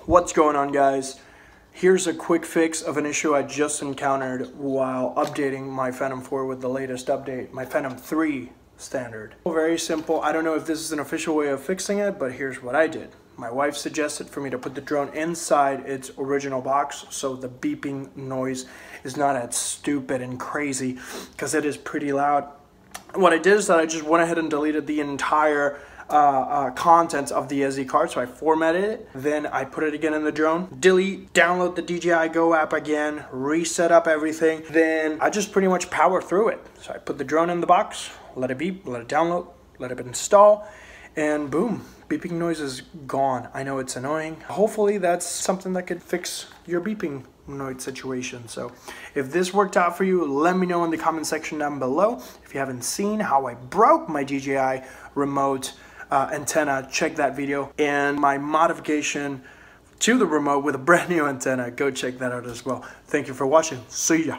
What's going on, guys? Here's a quick fix of an issue I just encountered while updating my Phantom 4 with the latest update, my Phantom 3 standard. Very simple. I don't know if this is an official way of fixing it, but here's what I did. My wife suggested for me to put the drone inside its original box so the beeping noise is not as stupid and crazy, because it is pretty loud. What I did is that I just went ahead and deleted the entire contents of the SD card, so I formatted it, then I put it again in the drone, delete, download the DJI Go app again, reset up everything, then I just pretty much power through it. So I put the drone in the box, let it beep, let it download, let it install, and boom, beeping noise is gone. I know it's annoying. Hopefully that's something that could fix your beeping noise situation. So if this worked out for you, let me know in the comment section down below. If you haven't seen how I broke my DJI remote antenna, check that video, and my modification to the remote with a brand new antenna, go check that out as well. Thank you for watching. See ya.